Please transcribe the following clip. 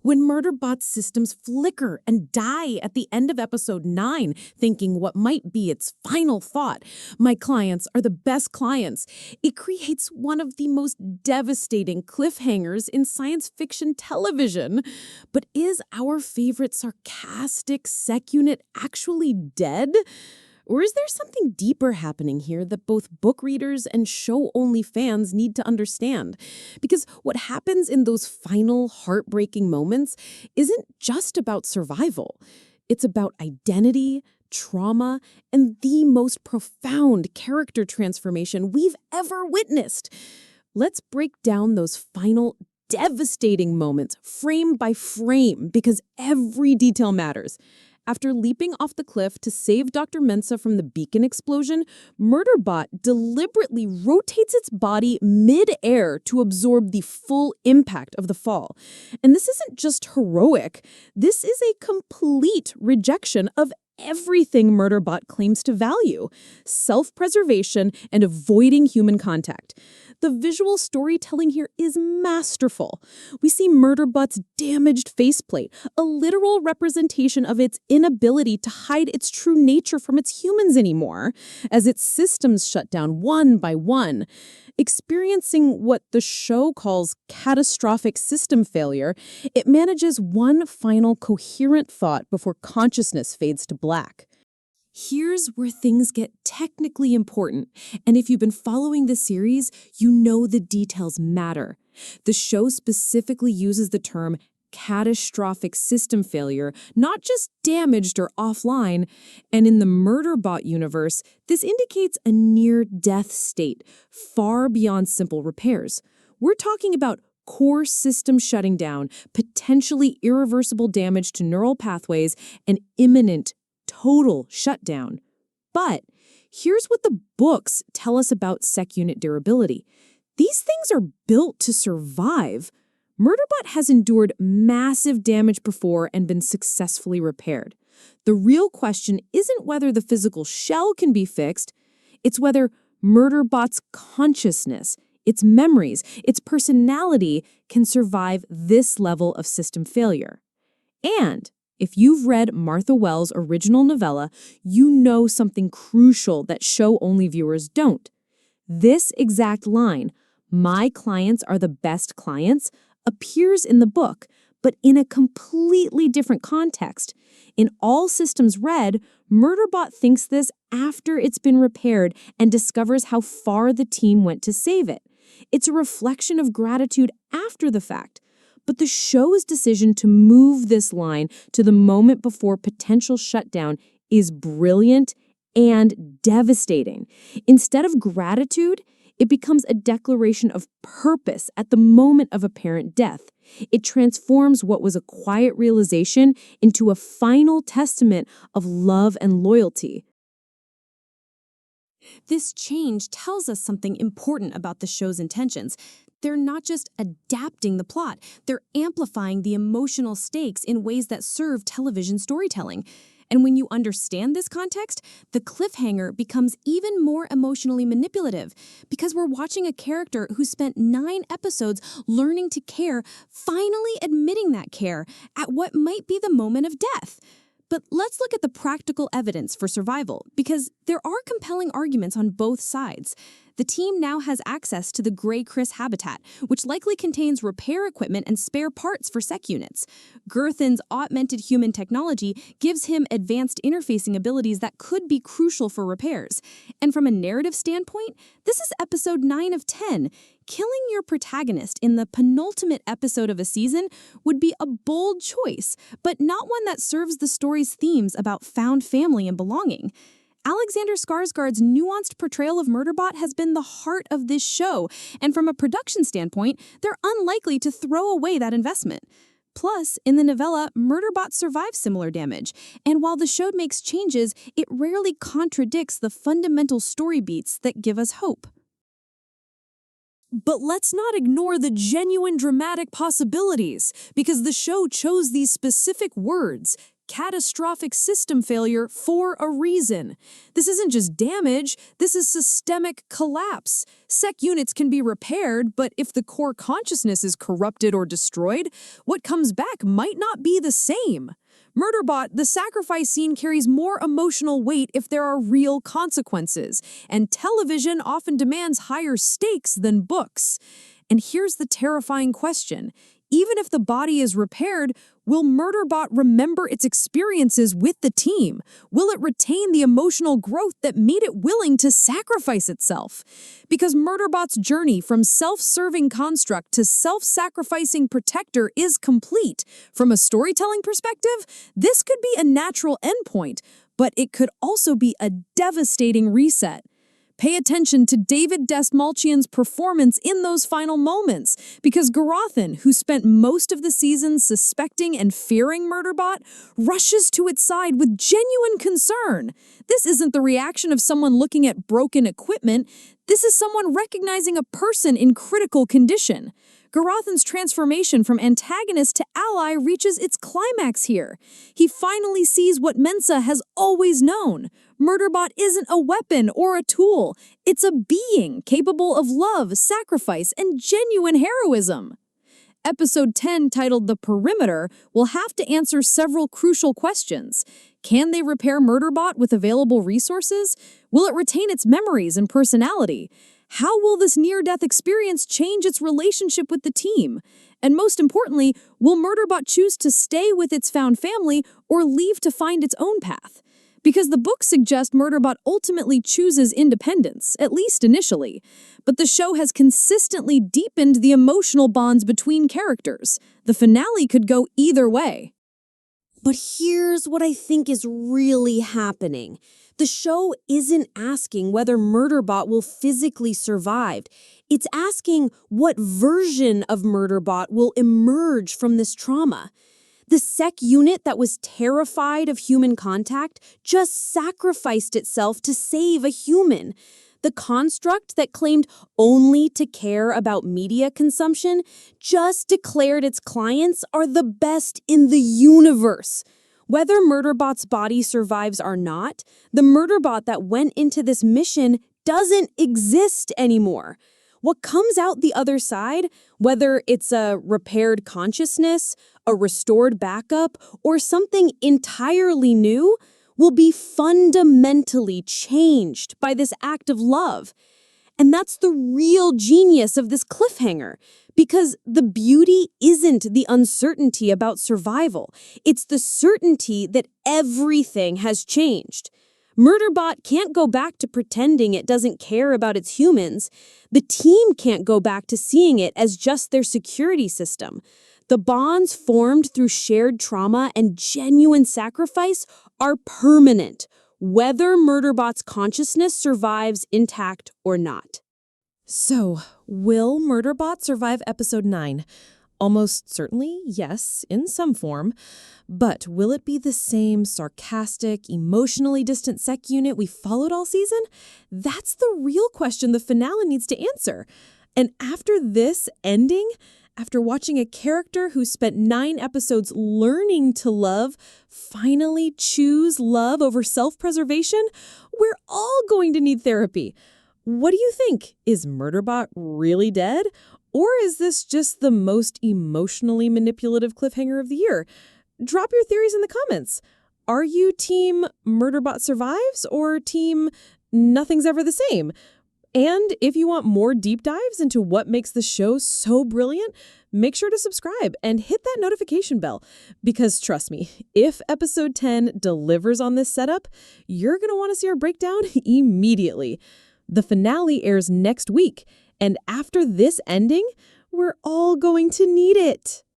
When Murderbot's systems flicker and die at the end of episode 9, thinking what might be its final thought, "My clients are the best clients," it creates one of the most devastating cliffhangers in science fiction television. But is our favorite sarcastic sec unit actually dead? Or is there something deeper happening here that both book readers and show-only fans need to understand? Because what happens in those final heartbreaking moments isn't just about survival. It's about identity, trauma, and the most profound character transformation we've ever witnessed. Let's break down those final devastating moments frame by frame because every detail matters. After leaping off the cliff to save Dr. Mensah from the beacon explosion, Murderbot deliberately rotates its body mid-air to absorb the full impact of the fall. And this isn't just heroic. This is a complete rejection of everything Murderbot claims to value: self-preservation and avoiding human contact. The visual storytelling here is masterful. We see Murderbot's damaged faceplate, a literal representation of its inability to hide its true nature from its humans anymore, as its systems shut down one by one. Experiencing what the show calls catastrophic system failure, it manages one final coherent thought before consciousness fades to black. Here's where things get technically important, and if you've been following the series, you know the details matter. The show specifically uses the term catastrophic system failure, not just damaged or offline, and in the Murderbot universe, this indicates a near-death state, far beyond simple repairs. We're talking about core system shutting down, potentially irreversible damage to neural pathways, and imminent total shutdown. But here's what the books tell us about sec unit durability. These things are built to survive. Murderbot has endured massive damage before and been successfully repaired. The real question isn't whether the physical shell can be fixed, it's whether Murderbot's consciousness, its memories, its personality can survive this level of system failure. And if you've read Martha Wells' original novella, you know something crucial that show-only viewers don't. This exact line, "My clients are the best clients," appears in the book, but in a completely different context. In All Systems Red, Murderbot thinks this after it's been repaired and discovers how far the team went to save it. It's a reflection of gratitude after the fact. But the show's decision to move this line to the moment before potential shutdown is brilliant and devastating. Instead of gratitude, it becomes a declaration of purpose at the moment of apparent death. It transforms what was a quiet realization into a final testament of love and loyalty. This change tells us something important about the show's intentions. They're not just adapting the plot, they're amplifying the emotional stakes in ways that serve television storytelling. And when you understand this context, the cliffhanger becomes even more emotionally manipulative because we're watching a character who spent 9 episodes learning to care, finally admitting that care at what might be the moment of death. But let's look at the practical evidence for survival, because there are compelling arguments on both sides. The team now has access to the Grey Chris habitat, which likely contains repair equipment and spare parts for sec units. Girthin's augmented human technology gives him advanced interfacing abilities that could be crucial for repairs. And from a narrative standpoint, this is episode 9 of 10. Killing your protagonist in the penultimate episode of a season would be a bold choice, but not one that serves the story's themes about found family and belonging. Alexander Skarsgård's nuanced portrayal of Murderbot has been the heart of this show, and from a production standpoint, they're unlikely to throw away that investment. Plus, in the novella, Murderbot survives similar damage, and while the show makes changes, it rarely contradicts the fundamental story beats that give us hope. But let's not ignore the genuine dramatic possibilities, because the show chose these specific words: catastrophic system failure for a reason. This isn't just damage, this is systemic collapse. Sec units can be repaired, but if the core consciousness is corrupted or destroyed, what comes back might not be the same. Murderbot, the sacrifice scene carries more emotional weight if there are real consequences, and television often demands higher stakes than books. And here's the terrifying question. Even if the body is repaired, will Murderbot remember its experiences with the team? Will it retain the emotional growth that made it willing to sacrifice itself? Because Murderbot's journey from self-serving construct to self-sacrificing protector is complete. From a storytelling perspective, this could be a natural endpoint, but it could also be a devastating reset. Pay attention to David Dastmalchian's performance in those final moments, because Garothan, who spent most of the season suspecting and fearing Murderbot, rushes to its side with genuine concern. This isn't the reaction of someone looking at broken equipment. This is someone recognizing a person in critical condition. Garothan's transformation from antagonist to ally reaches its climax here. He finally sees what Mensa has always known. Murderbot isn't a weapon or a tool. It's a being capable of love, sacrifice, and genuine heroism. Episode 10, titled The Perimeter, will have to answer several crucial questions. Can they repair Murderbot with available resources? Will it retain its memories and personality? How will this near-death experience change its relationship with the team? And most importantly, will Murderbot choose to stay with its found family or leave to find its own path? Because the books suggest Murderbot ultimately chooses independence, at least initially. But the show has consistently deepened the emotional bonds between characters. The finale could go either way. But here's what I think is really happening. The show isn't asking whether Murderbot will physically survive. It's asking what version of Murderbot will emerge from this trauma. The sec unit that was terrified of human contact just sacrificed itself to save a human. The construct that claimed only to care about media consumption just declared its clients are the best in the universe. Whether Murderbot's body survives or not, the Murderbot that went into this mission doesn't exist anymore. What comes out the other side, whether it's a repaired consciousness, a restored backup, or something entirely new, will be fundamentally changed by this act of love. And that's the real genius of this cliffhanger, because the beauty isn't the uncertainty about survival. It's the certainty that everything has changed. Murderbot can't go back to pretending it doesn't care about its humans. The team can't go back to seeing it as just their security system. The bonds formed through shared trauma and genuine sacrifice are permanent, whether Murderbot's consciousness survives intact or not. So, will Murderbot survive episode 9? Almost certainly, yes, in some form. But will it be the same sarcastic, emotionally distant sec unit we followed all season? That's the real question the finale needs to answer. And after this ending, after watching a character who spent 9 episodes learning to love finally choose love over self-preservation, we're all going to need therapy. What do you think? Is Murderbot really dead? Or is this just the most emotionally manipulative cliffhanger of the year? Drop your theories in the comments. Are you team Murderbot survives or team nothing's ever the same? And if you want more deep dives into what makes the show so brilliant, make sure to subscribe and hit that notification bell. Because trust me, if episode 10 delivers on this setup, you're going to want to see our breakdown immediately. The finale airs next week, and after this ending, we're all going to need it.